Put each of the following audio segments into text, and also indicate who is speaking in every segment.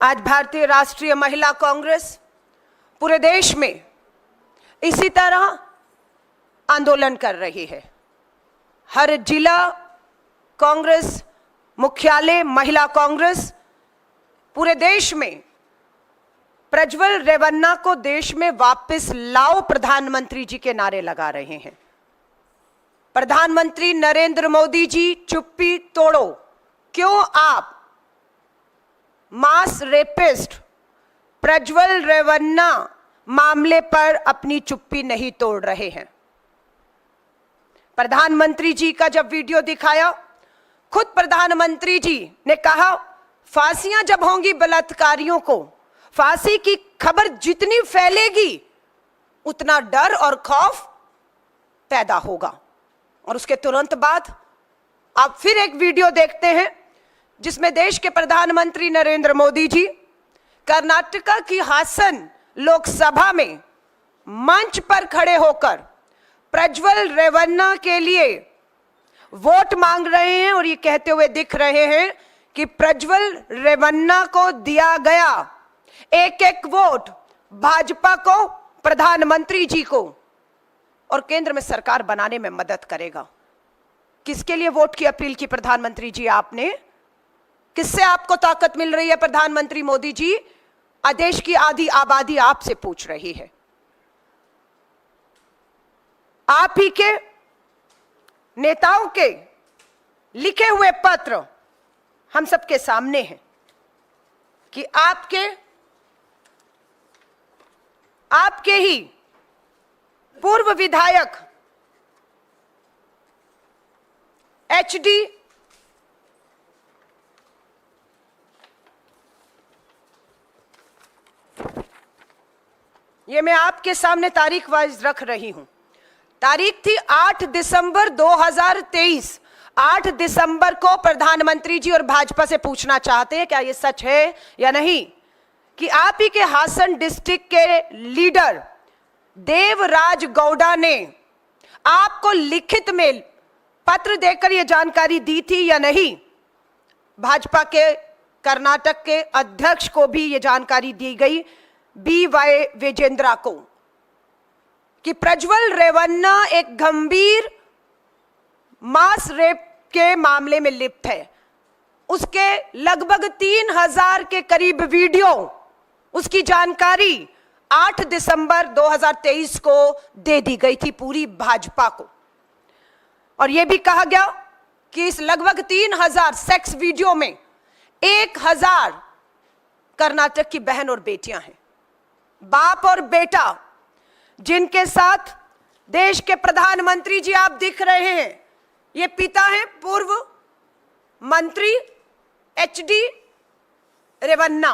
Speaker 1: आज भारतीय राष्ट्रीय महिला कांग्रेस पूरे देश में इसी तरह आंदोलन कर रही है। हर जिला कांग्रेस मुख्यालय महिला कांग्रेस पूरे देश में प्रज्वल रेवन्ना को देश में वापस लाओ प्रधानमंत्री जी के नारे लगा रहे हैं। प्रधानमंत्री नरेंद्र मोदी जी, चुप्पी तोड़ो। क्यों आप मास रेपिस्ट प्रज्वल रेवन्ना मामले पर अपनी चुप्पी नहीं तोड़ रहे हैं? प्रधानमंत्री जी का जब वीडियो दिखाया, खुद प्रधानमंत्री जी ने कहा फांसियां जब होंगी बलात्कारियों को, फांसी की खबर जितनी फैलेगी उतना डर और खौफ पैदा होगा। और उसके तुरंत बाद आप फिर एक वीडियो देखते हैं जिसमें देश के प्रधानमंत्री नरेंद्र मोदी जी कर्नाटका की हासन लोकसभा में मंच पर खड़े होकर प्रज्वल रेवन्ना के लिए वोट मांग रहे हैं और ये कहते हुए दिख रहे हैं कि प्रज्वल रेवन्ना को दिया गया एक एक वोट भाजपा को, प्रधानमंत्री जी को और केंद्र में सरकार बनाने में मदद करेगा। किसके लिए वोट की अपील की प्रधानमंत्री जी आपने? किससे आपको ताकत मिल रही है प्रधानमंत्री मोदी जी? देश की आधी आबादी आपसे पूछ रही है। आप ही के नेताओं के लिखे हुए पत्र हम सबके सामने हैं कि आपके ही पूर्व विधायक HD ये मैं आपके सामने तारीख वाइज रख रही हूं। तारीख थी 8 दिसंबर 2023। 8 दिसंबर को प्रधानमंत्री जी और भाजपा से पूछना चाहते हैं क्या ये सच है या नहीं कि आप ही के हासन डिस्ट्रिक्ट के लीडर देवराज गौड़ा ने आपको लिखित में पत्र देकर यह जानकारी दी थी या नहीं? भाजपा के कर्नाटक के अध्यक्ष को भी यह जानकारी दी गई, BY विजेंद्रा को, कि प्रज्वल रेवन्ना एक गंभीर मास रेप के मामले में लिप्त है। उसके लगभग 3000 के करीब वीडियो, उसकी जानकारी 8 दिसंबर 2023 को दे दी गई थी पूरी भाजपा को। और यह भी कहा गया कि इस लगभग 3000 सेक्स वीडियो में 1000 कर्नाटक की बहन और बेटियां हैं। बाप और बेटा जिनके साथ देश के प्रधानमंत्री जी आप दिख रहे हैं, ये पिता हैं पूर्व मंत्री HD रेवन्ना,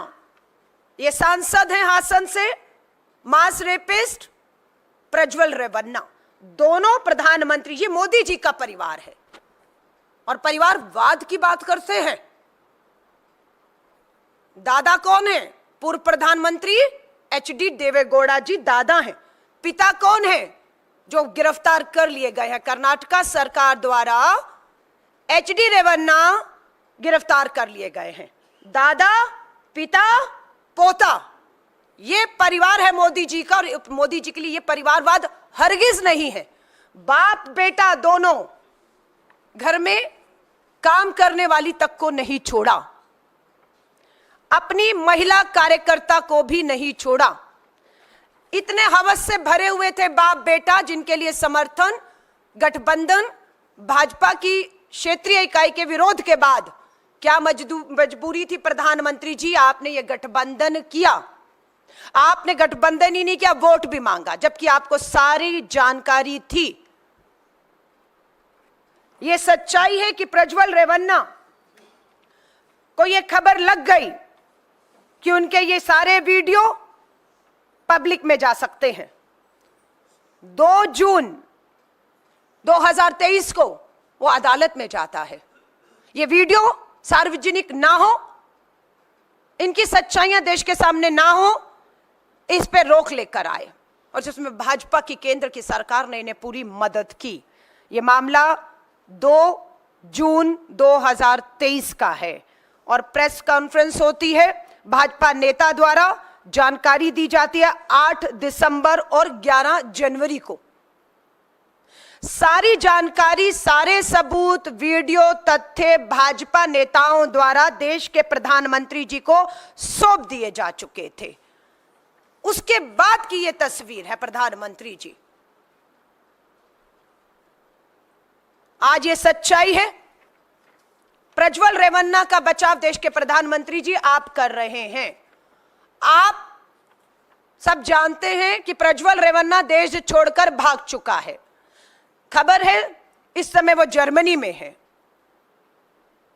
Speaker 1: ये सांसद हैं हासन से मास रेपिस्ट प्रज्वल रेवन्ना। दोनों प्रधानमंत्री, ये मोदी जी का परिवार है और परिवारवाद की बात करते हैं। दादा कौन है? पूर्व प्रधानमंत्री HD देवेगौड़ा जी दादा हैं। पिता कौन है जो गिरफ्तार कर लिए गए हैं कर्नाटका सरकार द्वारा? HD रेवन्ना गिरफ्तार कर लिए गए हैं। दादा, पिता, पोता, ये परिवार है मोदी जी का। और मोदी जी के लिए ये परिवारवाद हरगिज नहीं है। बाप बेटा दोनों, घर में काम करने वाली तक को नहीं छोड़ा, अपनी महिला कार्यकर्ता को भी नहीं छोड़ा। इतने हवस से भरे हुए थे बाप बेटा, जिनके लिए समर्थन गठबंधन भाजपा की क्षेत्रीय इकाई के विरोध के बाद क्या मजबूरी थी प्रधानमंत्री जी? आपने ये गठबंधन किया। आपने गठबंधन ही नहीं किया, वोट भी मांगा, जबकि आपको सारी जानकारी थी। यह सच्चाई है कि प्रज्वल रेवन्ना को यह खबर लग गई कि उनके ये सारे वीडियो पब्लिक में जा सकते हैं। 2 जून 2023 को वो अदालत में जाता है। ये वीडियो सार्वजनिक ना हो, इनकी सच्चाइयां देश के सामने ना हो, इस पे रोक लेकर आए और जिसमें भाजपा की केंद्र की सरकार ने इन्हें पूरी मदद की। ये मामला 2 जून 2023 का है और प्रेस कॉन्फ्रेंस होती है भाजपा नेता द्वारा जानकारी दी जाती है 8 दिसंबर और 11 जनवरी को। सारी जानकारी, सारे सबूत, वीडियो, तथ्य भाजपा नेताओं द्वारा देश के प्रधानमंत्री जी को सौंप दिए जा चुके थे। उसके बाद की यह तस्वीर है प्रधानमंत्री जी। आज ये सच्चाई है। प्रज्वल रेवन्ना का बचाव देश के प्रधानमंत्री जी आप कर रहे हैं। आप सब जानते हैं कि प्रज्वल रेवन्ना देश छोड़कर भाग चुका है। खबर है इस समय वो जर्मनी में है।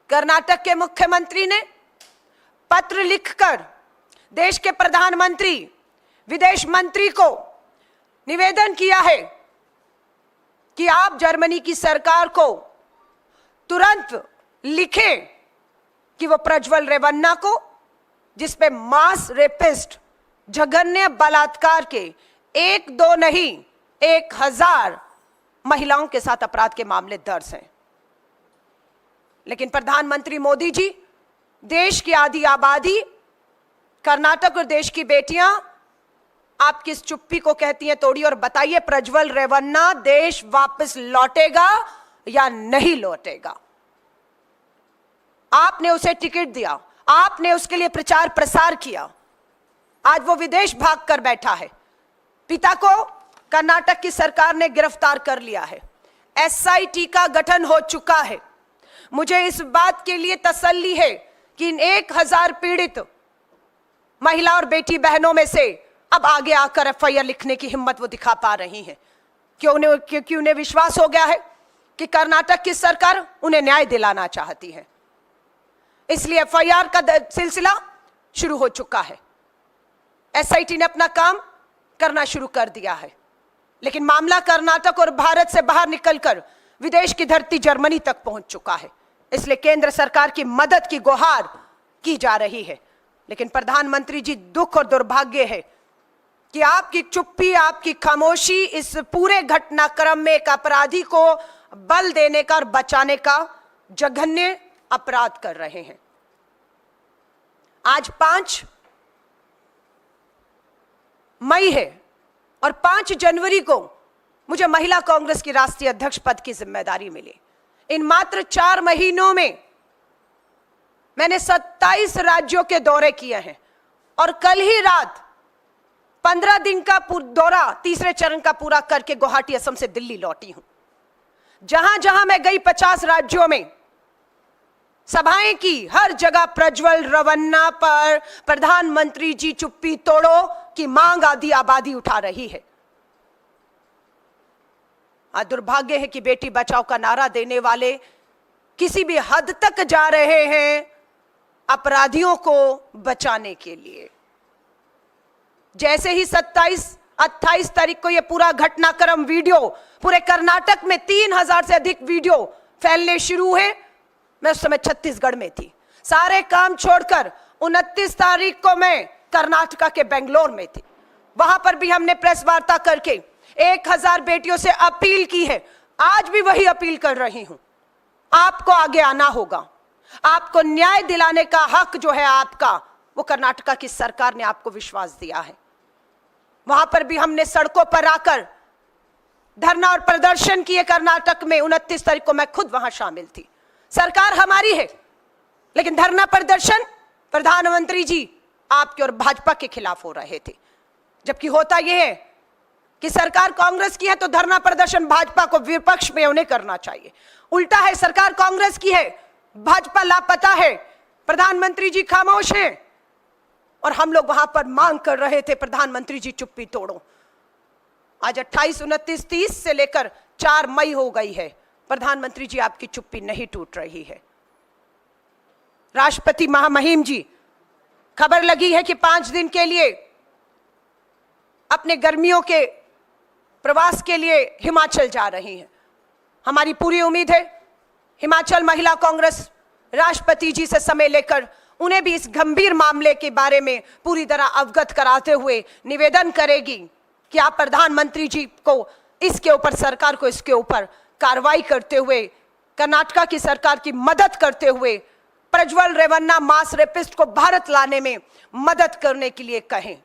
Speaker 1: कर्नाटक के मुख्यमंत्री ने पत्र लिखकर देश के प्रधानमंत्री, विदेश मंत्री को निवेदन किया है कि आप जर्मनी की सरकार को तुरंत लिखें कि वो प्रज्वल रेवन्ना को, जिसपे मास रेपिस्ट, जघन्य बलात्कार के 1-2 नहीं 1000 महिलाओं के साथ अपराध के मामले दर्ज हैं। लेकिन प्रधानमंत्री मोदी जी, देश की आधी आबादी, कर्नाटक और देश की बेटियां आप किस चुप्पी को कहती हैं तोड़ी और बताइए, प्रज्वल रेवन्ना देश वापस लौटेगा या नहीं लौटेगा? आपने उसे टिकट दिया, आपने उसके लिए प्रचार प्रसार किया। आज वो विदेश भाग कर बैठा है। पिता को कर्नाटक की सरकार ने गिरफ्तार कर लिया है। एसआईटी का गठन हो चुका है। मुझे इस बात के लिए तसल्ली है कि इन 1000 पीड़ित महिला और बेटी बहनों में से अब आगे आकर एफआईआर लिखने की हिम्मत वो दिखा पा रही हैं, क्योंकि उन्हें विश्वास हो गया है कि कर्नाटक की सरकार उन्हें न्याय दिलाना चाहती है। इसलिए एफआईआर का सिलसिला शुरू हो चुका है। एसआईटी ने अपना काम करना शुरू कर दिया है। लेकिन मामला कर्नाटक और भारत से बाहर निकलकर विदेश की धरती जर्मनी तक पहुंच चुका है। इसलिए केंद्र सरकार की मदद की गुहार की जा रही है। लेकिन प्रधानमंत्री जी, दुख और दुर्भाग्य है कि आपकी चुप्पी, आपकी खामोशी इस पूरे घटनाक्रम में एक अपराधी को बल देने का और बचाने का जघन्य अपराध कर रहे हैं। आज 5 मई है और 5 जनवरी को मुझे महिला कांग्रेस की राष्ट्रीय अध्यक्ष पद की जिम्मेदारी मिली। इन मात्र 4 महीनों में मैंने 27 राज्यों के दौरे किए हैं और कल ही रात 15 दिन का दौरा, तीसरे चरण का पूरा करके गुवाहाटी, असम से दिल्ली लौटी हूं। जहां जहां मैं गई 50 राज्यों में सभाएं की, हर जगह प्रज्वल रेवन्ना पर प्रधानमंत्री जी चुप्पी तोड़ो की मांग आधी आबादी उठा रही है। दुर्भाग्य है कि बेटी बचाओ का नारा देने वाले किसी भी हद तक जा रहे हैं अपराधियों को बचाने के लिए। जैसे ही 27-28 तारीख को यह पूरा घटनाक्रम वीडियो पूरे कर्नाटक में 3000 से अधिक वीडियो फैलने शुरू हुए, मैं उस समय छत्तीसगढ़ में थी। सारे काम छोड़कर 29 तारीख को मैं कर्नाटका के बेंगलोर में थी। वहां पर भी हमने प्रेस वार्ता करके 1000 बेटियों से अपील की है। आज भी वही अपील कर रही हूं, आपको आगे आना होगा। आपको न्याय दिलाने का हक जो है आपका, वो कर्नाटका की सरकार ने आपको विश्वास दिया है। वहां पर भी हमने सड़कों पर आकर धरना और प्रदर्शन किए। कर्नाटक में 29 तारीख को मैं खुद वहां शामिल थी। सरकार हमारी है, लेकिन धरना प्रदर्शन प्रधानमंत्री जी आपके और भाजपा के खिलाफ हो रहे थे। जबकि होता यह है कि सरकार कांग्रेस की है तो धरना प्रदर्शन भाजपा को विपक्ष में उन्हें करना चाहिए। उल्टा है, सरकार कांग्रेस की है, भाजपा लापता है, प्रधानमंत्री जी खामोश हैं और हम लोग वहां पर मांग कर रहे थे प्रधानमंत्री जी चुप्पी तोड़ो। आज 28, 29, 30 से लेकर 4 मई हो गई है, प्रधानमंत्री जी आपकी चुप्पी नहीं टूट रही है। राष्ट्रपति महामहिम जी, खबर लगी है कि 5 दिन के लिए अपने गर्मियों के प्रवास के लिए हिमाचल जा रही हैं। हमारी पूरी उम्मीद है हिमाचल महिला कांग्रेस राष्ट्रपति जी से समय लेकर उन्हें भी इस गंभीर मामले के बारे में पूरी तरह अवगत कराते हुए निवेदन करेगी कि आप प्रधानमंत्री जी को इसके ऊपर, सरकार को इसके ऊपर कार्रवाई करते हुए, कर्नाटका की सरकार की मदद करते हुए प्रज्वल रेवन्ना मास रेपिस्ट को भारत लाने में मदद करने के लिए कहें।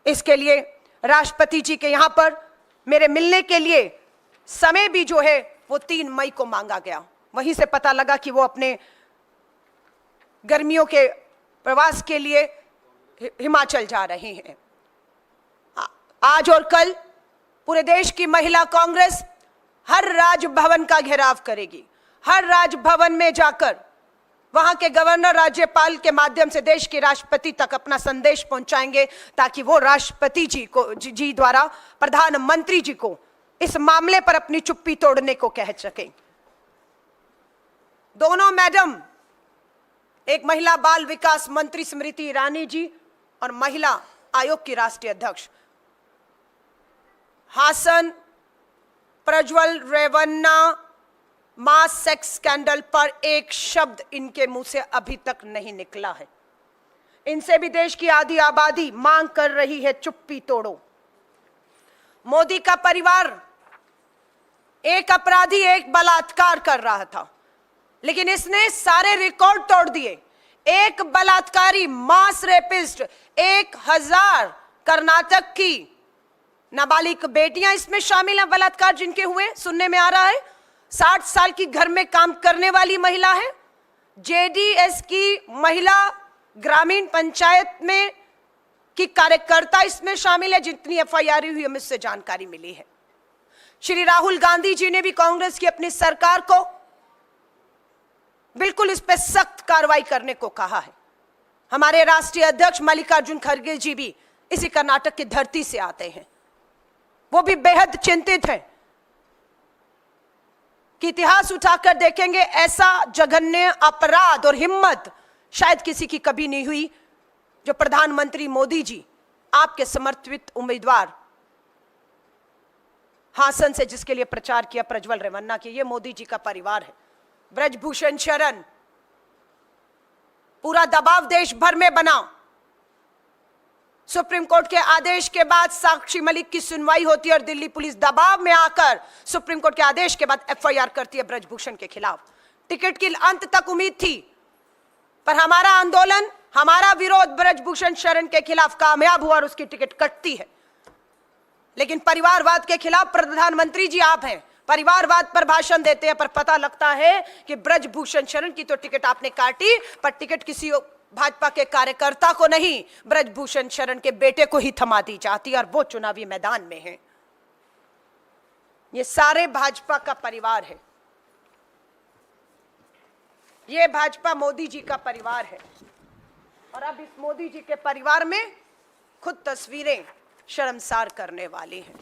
Speaker 1: इसके लिए राष्ट्रपति जी के यहां पर मेरे मिलने के लिए समय भी जो है वो 3 मई को मांगा गया। वहीं से पता लगा कि वो अपने गर्मियों के प्रवास के लिए हिमाचल जा रहे हैं। आज और कल पूरे देश की महिला कांग्रेस हर राजभवन का घेराव करेगी। हर राजभवन में जाकर वहां के गवर्नर राज्यपाल के माध्यम से देश के राष्ट्रपति तक अपना संदेश पहुंचाएंगे, ताकि वो राष्ट्रपति जी द्वारा प्रधानमंत्री जी को इस मामले पर अपनी चुप्पी तोड़ने को कह सकें। दोनों मैडम, एक महिला बाल विकास मंत्री स्मृति ईरानी जी और महिला आयोग की राष्ट्रीय अध्यक्ष, हासन प्रज्वल रेवन्ना मास सेक्स स्कैंडल पर एक शब्द इनके मुंह से अभी तक नहीं निकला है। इनसे भी देश की आधी आबादी मांग कर रही है, चुप्पी तोड़ो। मोदी का परिवार एक अपराधी एक बलात्कार कर रहा था, लेकिन इसने सारे रिकॉर्ड तोड़ दिए। एक बलात्कारी मास रेपिस्ट, 1000 कर्नाटक की नाबालिग बेटियां इसमें शामिल हैं। बलात्कार जिनके हुए सुनने में आ रहा है, 60 साल की घर में काम करने वाली महिला है। जेडीएस की महिला ग्रामीण पंचायत में की कार्यकर्ता इसमें शामिल है, जितनी एफआईआर हुई हमें इससे जानकारी मिली है। श्री राहुल गांधी जी ने भी कांग्रेस की अपनी सरकार को बिल्कुल इस पे सख्त कार्रवाई करने को कहा है। हमारे राष्ट्रीय अध्यक्ष मल्लिकार्जुन खड़गे जी भी इसी कर्नाटक की धरती से आते हैं। वो भी बेहद चिंतित हैं कि इतिहास उठाकर देखेंगे, ऐसा जघन्य अपराध और हिम्मत शायद किसी की कभी नहीं हुई, जो प्रधानमंत्री मोदी जी आपके समर्थित उम्मीदवार हासन से जिसके लिए प्रचार किया प्रज्वल रेवन्ना के, ये मोदी जी का परिवार है। ब्रजभूषण शरण, पूरा दबाव देश भर में बना। सुप्रीम कोर्ट के आदेश के बाद साक्षी मलिक की सुनवाई होती है और दिल्ली पुलिस दबाव में आकर सुप्रीम कोर्ट के आदेश के बाद एफआईआर करती है ब्रजभूषण के खिलाफ। टिकट की अंत तक उम्मीद थी, पर हमारा आंदोलन, हमारा विरोध ब्रजभूषण शरण के खिलाफ कामयाब हुआ और उसकी टिकट कटती है। लेकिन परिवारवाद के खिलाफ प्रधानमंत्री जी आप हैं, परिवारवाद पर भाषण देते हैं, पर पता लगता है कि ब्रजभूषण शरण की तो टिकट आपने काटी, पर टिकट किसी भाजपा के कार्यकर्ता को नहीं, ब्रजभूषण शरण के बेटे को ही थमा दी जाती है, और वो चुनावी मैदान में है। ये सारे भाजपा का परिवार है, ये भाजपा मोदी जी का परिवार है। और अब इस मोदी जी के परिवार में खुद तस्वीरें शर्मसार करने वाली हैं।